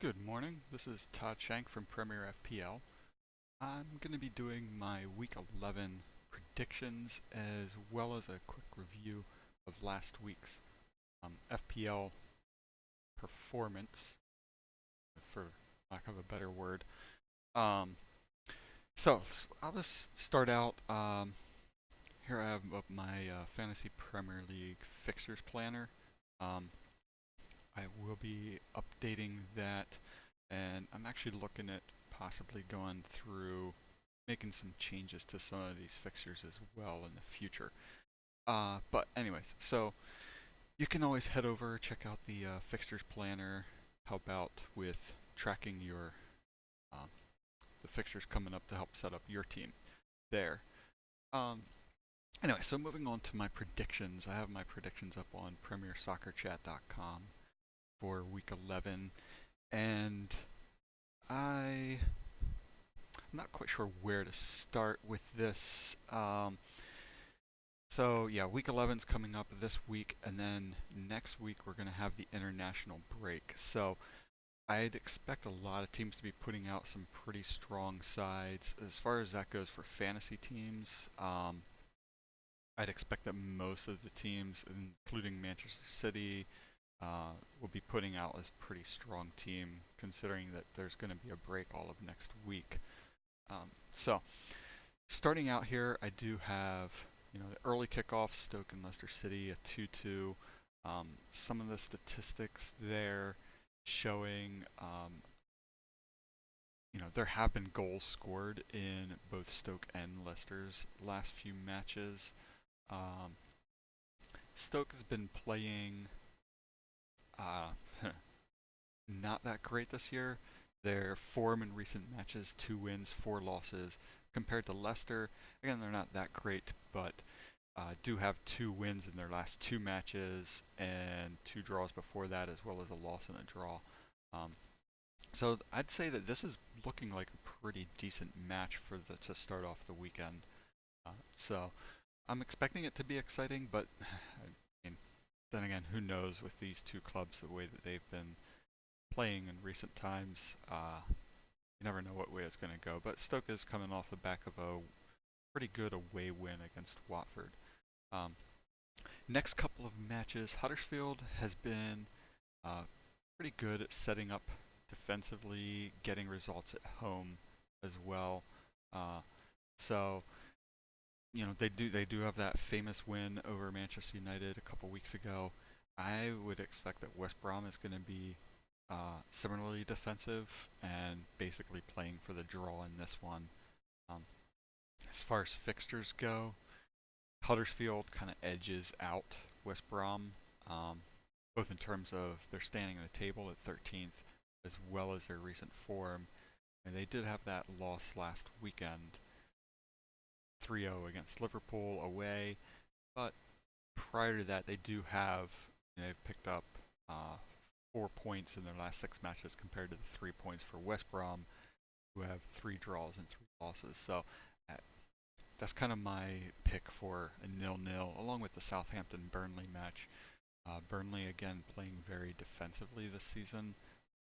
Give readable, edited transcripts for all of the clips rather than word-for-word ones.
Good morning, this is Todd Shank from Premier FPL. I'm going to be doing my Week 11 predictions as well as a quick review of last week's FPL performance, for lack of a better word. Um, so I'll just start out. Here I have up my Fantasy Premier League fixtures planner. Um, I will be updating that, and I'm actually looking at possibly going through making some changes to some of these fixtures as well in the future. But anyways, so you can always head over, check out the fixtures planner, help out with tracking your uh, the fixtures coming up to help set up your team there. Um, anyway, so moving on to my predictions, I have my predictions up on PremierSoccerChat.com for Week 11, and I'm not quite sure where to start with this. So yeah, Week 11's coming up this week, and then next week we're going to have the international break. So I'd expect a lot of teams to be putting out some pretty strong sides. As far as that goes for fantasy teams, I'd expect that most of the teams, including Manchester City, will be putting out a pretty strong team, considering that there's going to be a break all of next week. So starting out here, I do have the early kickoff, Stoke and Leicester City, a 2-2. Some of the statistics there showing there have been goals scored in both Stoke and Leicester's last few matches. Um, Stoke has been playing uh, not that great this year. Their form in recent matches, 2 wins, 4 losses. Compared to Leicester, again, they're not that great, but do have 2 wins in their last 2 matches and 2 draws before that, as well as a loss and a draw. So I'd say that this is looking like a pretty decent match for to start off the weekend. So I'm expecting it to be exciting, but I mean, then again, who knows with these two clubs, the way that they've been playing in recent times. You never know what way it's going to go. But Stoke is coming off the back of a pretty good away win against Watford. Next couple of matches, Huddersfield has been pretty good at setting up defensively, getting results at home as well. So they do have that famous win over Manchester United a couple weeks ago. I would expect that West Brom is going to be similarly defensive and basically playing for the draw in this one. As far as fixtures go, Huddersfield kind of edges out West Brom, both in terms of their standing in the table at 13th, as well as their recent form. And they did have that loss last weekend, 3-0 against Liverpool away. But prior to that, they do have they've picked up 4 points in their last 6 matches compared to the 3 points for West Brom, who have 3 draws and 3 losses. So that's kind of my pick for a 0-0, along with the Southampton-Burnley match. Burnley, again, playing very defensively this season.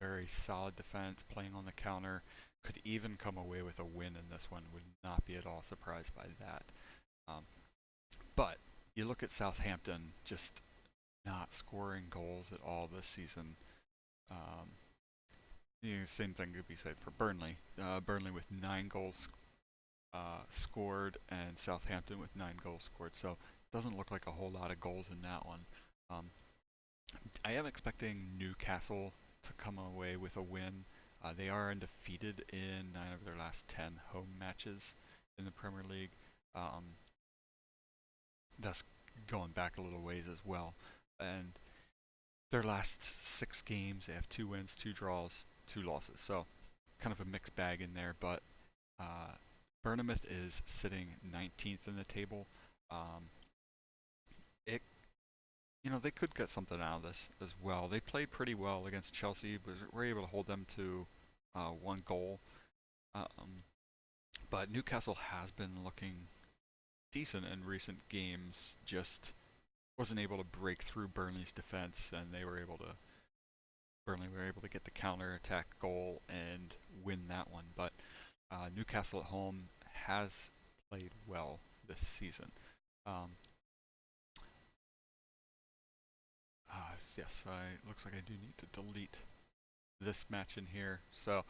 Very solid defense, playing on the counter. Could even come away with a win in this one. Would not be at all surprised by that. But you look at Southampton, just not scoring goals at all this season. Same thing could be said for Burnley. Burnley with 9 goals scored, and Southampton with 9 goals scored. So it doesn't look like a whole lot of goals in that one. I am expecting Newcastle to come away with a win. They are undefeated in 9 of their last 10 home matches in the Premier League. That's going back a little ways as well. And their last 6 games, they have 2 wins, 2 draws, 2 losses. So kind of a mixed bag in there. But Bournemouth is sitting 19th in the table. They could get something out of this as well. They played pretty well against Chelsea, but were able to hold them to 1 goal. But Newcastle has been looking decent in recent games, just wasn't able to break through Burnley's defense, and they were able to Burnley were able to get the counter-attack goal and win that one. But Newcastle at home has played well this season. Um, yes, looks like I do need to delete this match in here. So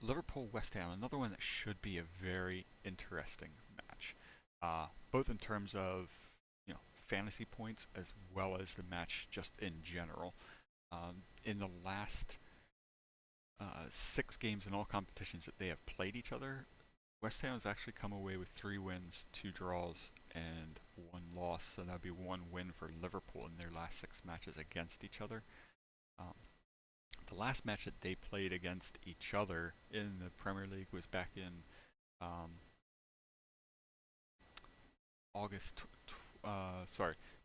Liverpool West Ham, another one that should be a very interesting match, both in terms of fantasy points as well as the match just in general. In the last 6 games in all competitions that they have played each other, West Ham has actually come away with 3 wins, 2 draws, and 1 loss. So that would be 1 win for Liverpool in their last 6 matches against each other. The last match that they played against each other in the Premier League was back in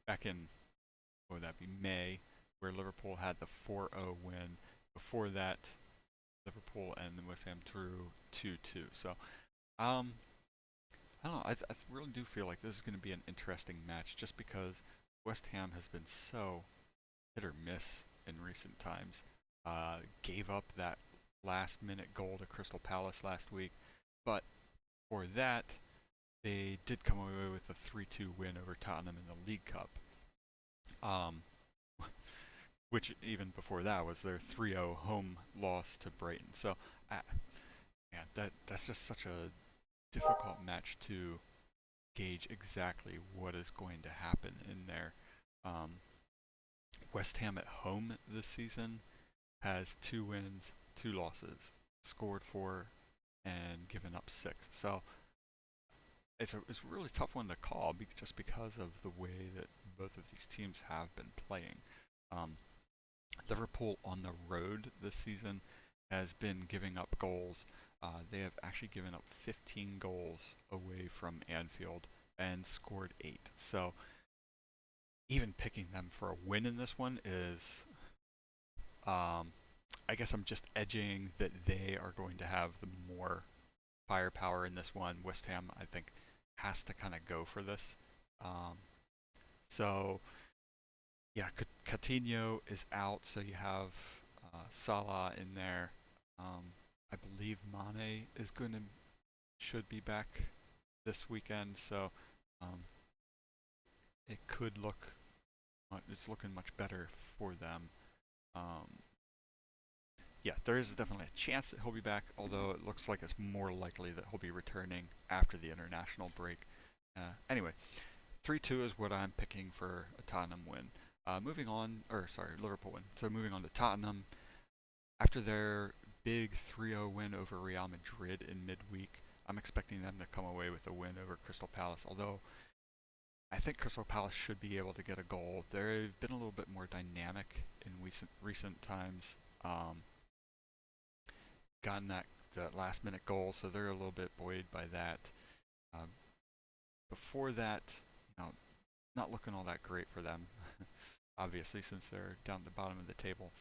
back in, what would that be, May, where Liverpool had the 4-0 win. Before that, Liverpool and West Ham drew 2-2. So, I don't know. I really do feel like this is going to be an interesting match just because West Ham has been so hit or miss in recent times. Gave up that last-minute goal to Crystal Palace last week, but for that, they did come away with a 3-2 win over Tottenham in the League Cup. Which even before that was their 3-0 home loss to Brighton. So, that's just such a difficult match to gauge exactly what is going to happen in there. West Ham at home this season has 2 wins, 2 losses, scored 4, and given up 6. So it's a really tough one to call just because of the way that both of these teams have been playing. Liverpool on the road this season has been giving up goals. They have actually given up 15 goals away from Anfield and scored 8. So even picking them for a win in this one is, I guess I'm just edging that they are going to have the more firepower in this one. West Ham, I think, has to kind of go for this. So, yeah, Coutinho is out, so you have Salah in there. I believe Mane is should be back this weekend, so it could look, it's looking much better for them. Yeah, there is definitely a chance that he'll be back, although it looks like it's more likely that he'll be returning after the international break. Anyway, 3-2 is what I'm picking for a Tottenham win. Liverpool win. So moving on to Tottenham. After their big 3-0 win over Real Madrid in midweek, I'm expecting them to come away with a win over Crystal Palace, although I think Crystal Palace should be able to get a goal. They've been a little bit more dynamic in recent times. Gotten that last minute goal, so they're a little bit buoyed by that. Before that, not looking all that great for them, obviously, since they're down at the bottom of the table.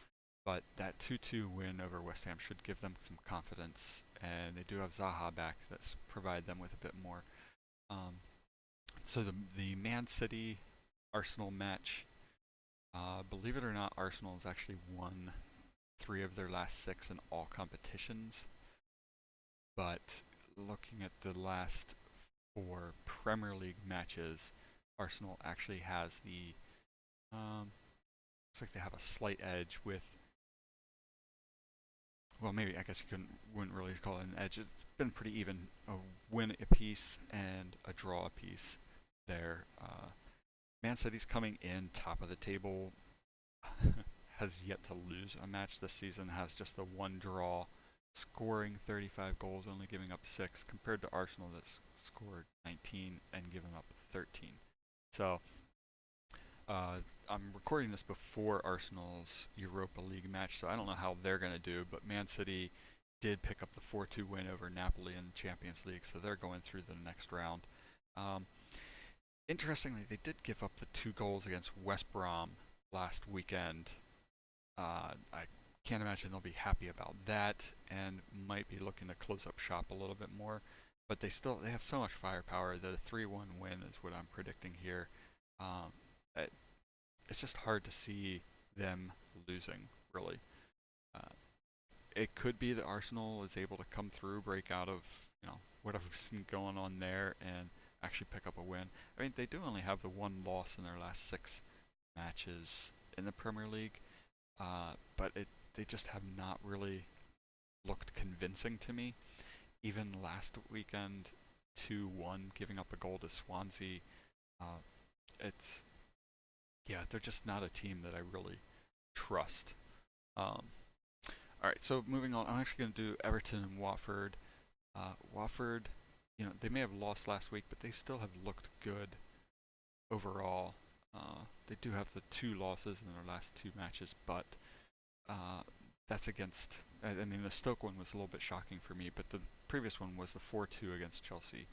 But that 2-2 win over West Ham should give them some confidence, and they do have Zaha back that's provide them with a bit more. So the Man City Arsenal match, believe it or not, Arsenal has actually won 3 of their last 6 in all competitions. But looking at the last 4 Premier League matches, Arsenal actually has the looks like they have a slight edge with, well, maybe I guess you wouldn't really call it an edge. It's been pretty even, a win apiece and a draw apiece there. Man City's coming in top of the table, has yet to lose a match this season, has just the 1 draw, scoring 35 goals, only giving up 6, compared to Arsenal that's scored 19 and given up 13. So I'm recording this before Arsenal's Europa League match, so I don't know how they're going to do, but Man City did pick up the 4-2 win over Napoli in the Champions League, so they're going through the next round. Interestingly, they did give up the 2 goals against West Brom last weekend. I can't imagine they'll be happy about that, and might be looking to close up shop a little bit more. But they have so much firepower that a 3-1 win is what I'm predicting here. It's just hard to see them losing, really. it could be that Arsenal is able to come through, break out of whatever's going on there, and actually pick up a win. I mean, they do only have the one loss in their last 6 matches in the Premier League, but they just have not really looked convincing to me. Even last weekend, 2-1, giving up a goal to Swansea. Uh, it's they're just not a team that I really trust. All right, so moving on, I'm actually going to do Everton and Watford. Watford, they may have lost last week, but they still have looked good overall. They do have the 2 losses in their last 2 matches, but that's against. I mean, the Stoke one was a little bit shocking for me, but the previous one was the 4-2 against Chelsea.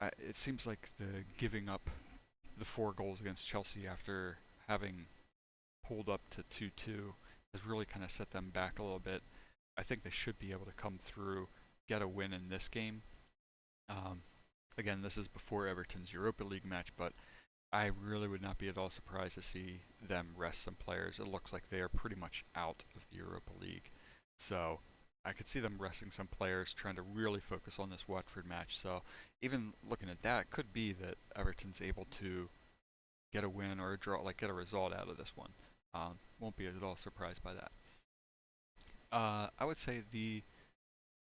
It seems like the giving up the 4 goals against Chelsea after having pulled up to 2-2 has really kind of set them back a little bit. I think they should be able to come through, get a win in this game. Again, this is before Everton's Europa League match, but I really would not be at all surprised to see them rest some players. It looks like they are pretty much out of the Europa League. So I could see them resting some players, trying to really focus on this Watford match. So even looking at that, it could be that Everton's able to get a win or a draw, like get a result out of this one. Won't be at all surprised by that. I would say the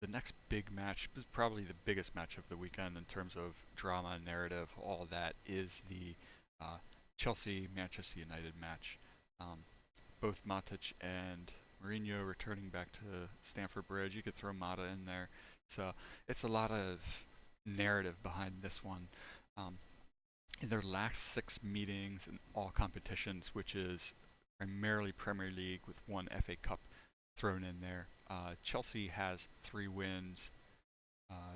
next big match, probably the biggest match of the weekend in terms of drama, narrative, all of that, is the Chelsea-Manchester United match. Both Matic and Mourinho returning back to Stamford Bridge. You could throw Mata in there. So it's a lot of narrative behind this one. In their last 6 meetings in all competitions, which is primarily Premier League with 1 FA Cup thrown in there, Chelsea has 3 wins.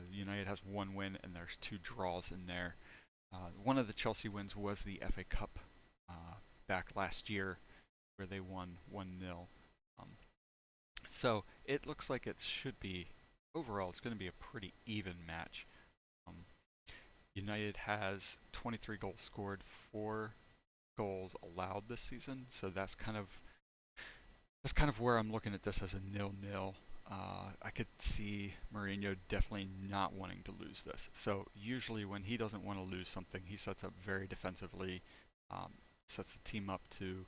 United has 1 win, and there's 2 draws in there. One of the Chelsea wins was the FA Cup back last year, where they won 1-0. So it looks like it should be, overall, it's going to be a pretty even match. United has 23 goals scored, 4 goals allowed this season, so that's kind of where I'm looking at this as a 0-0. I could see Mourinho definitely not wanting to lose this. So usually when he doesn't want to lose something, he sets up very defensively, sets the team up to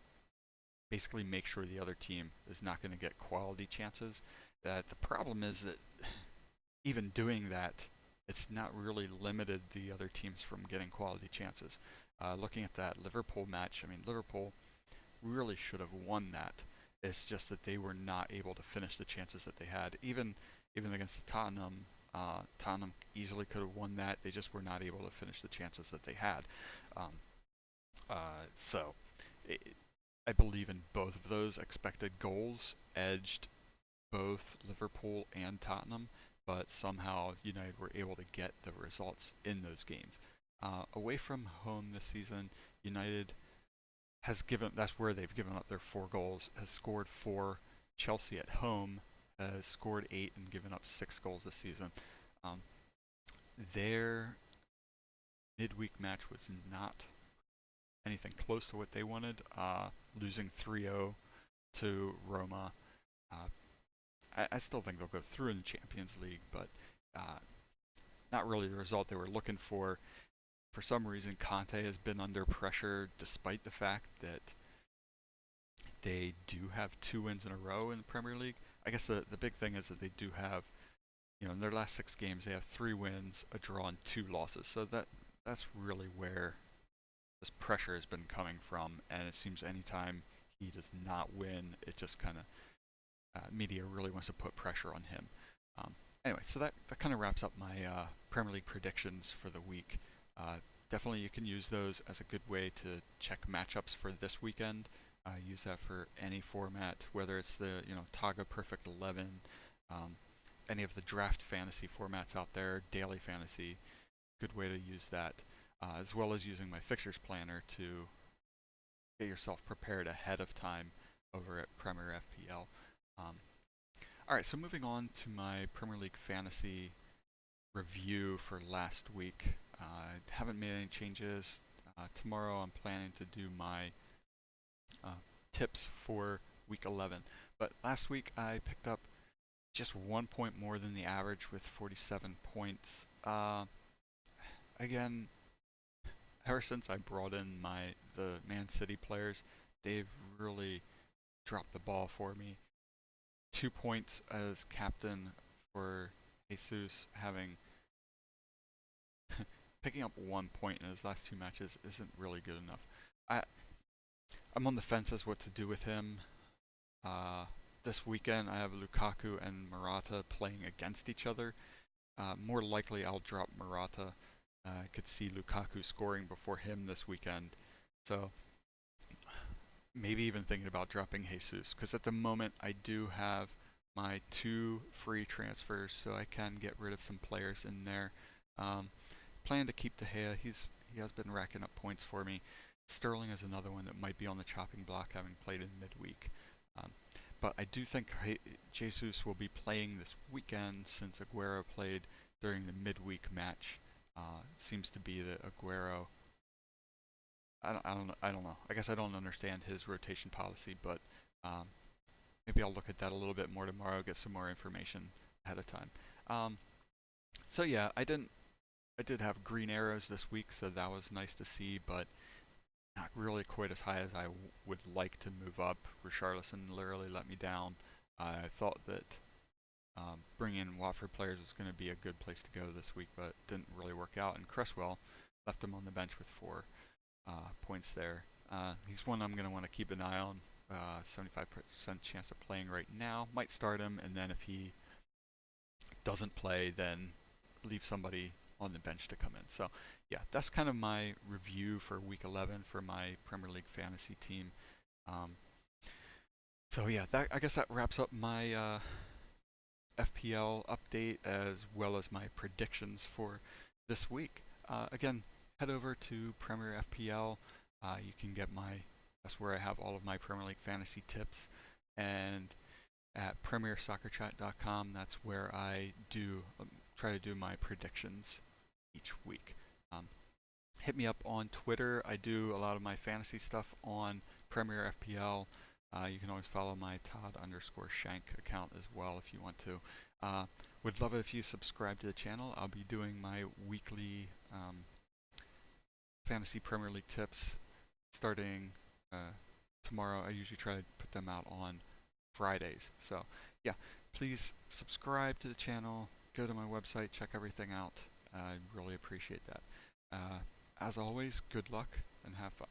basically make sure the other team is not going to get quality chances. The problem is that even doing that, it's not really limited the other teams from getting quality chances. Looking at that Liverpool match, I mean, Liverpool really should have won that. It's just that they were not able to finish the chances that they had. Even against the Tottenham, Tottenham easily could have won that. They just were not able to finish the chances that they had. I believe in both of those. Expected goals edged both Liverpool and Tottenham, but somehow United were able to get the results in those games. Away from home this season, United has that's where they've given up their 4 goals, has scored 4. Chelsea at home has scored 8 and given up 6 goals this season. Their midweek match was not anything close to what they wanted, losing 3-0 to Roma. I still think they'll go through in the Champions League, but not really the result they were looking for. For some reason, Conte has been under pressure despite the fact that they do have 2 wins in a row in the Premier League. I guess the big thing is that they do have, in their last 6 games, they have 3 wins, a draw, and 2 losses. So that's really where this pressure has been coming from. And it seems anytime he does not win, it just kind of, media really wants to put pressure on him. Anyway, so that kind of wraps up my Premier League predictions for the week. Definitely you can use those as a good way to check matchups for this weekend. Use that for any format, whether it's the Taga Perfect 11, any of the draft fantasy formats out there, daily fantasy. Good way to use that, as well as using my fixtures planner to get yourself prepared ahead of time over at Premier FPL. Alright, so moving on to my Premier League fantasy review for last week. I haven't made any changes. Tomorrow I'm planning to do my tips for week 11. But last week I picked up just 1 point more than the average with 47 points. Again, ever since I brought in the Man City players, they've really dropped the ball for me. 2 points as captain for Jesus, having picking up 1 point in his last two matches isn't really good enough. I I'm on the fence as what to do with him. This weekend I have Lukaku and Morata playing against each other. More likely I'll drop Morata. I could see Lukaku scoring before him this weekend. So maybe even thinking about dropping Jesus, because at the moment I do have my 2 free transfers, so I can get rid of some players in there. Plan to keep De Gea. He has been racking up points for me. Sterling is another one that might be on the chopping block, having played in midweek. But I do think Jesus will be playing this weekend, since Aguero played during the midweek match. Seems to be that Aguero. I don't know. I guess I don't understand his rotation policy, but maybe I'll look at that a little bit more tomorrow. Get some more information ahead of time. So yeah, I did have green arrows this week, so that was nice to see, but not really quite as high as I would like to move up. Richarlison literally let me down. I thought that bringing in Watford players was going to be a good place to go this week, but it didn't really work out. And Cresswell left him on the bench with 4 points there. He's one I'm going to want to keep an eye on. 75% chance of playing right now. Might start him, and then if he doesn't play, then leave somebody on the bench to come in. So yeah, that's kind of my review for week 11 for my Premier League fantasy team. So yeah, I guess that wraps up my FPL update, as well as my predictions for this week. Again, head over to Premier FPL. You can get that's where I have all of my Premier League fantasy tips. And at premiersoccerchat.com, that's where I try to do my predictions each week. Hit me up on Twitter. I do a lot of my fantasy stuff on Premier FPL. You can always follow my Todd_Shank account as well if you want to. Would love it if you subscribe to the channel. I'll be doing my weekly fantasy Premier League tips starting tomorrow. I usually try to put them out on Fridays. So yeah, please subscribe to the channel. Go to my website, check everything out. I really appreciate that. As always, good luck and have fun.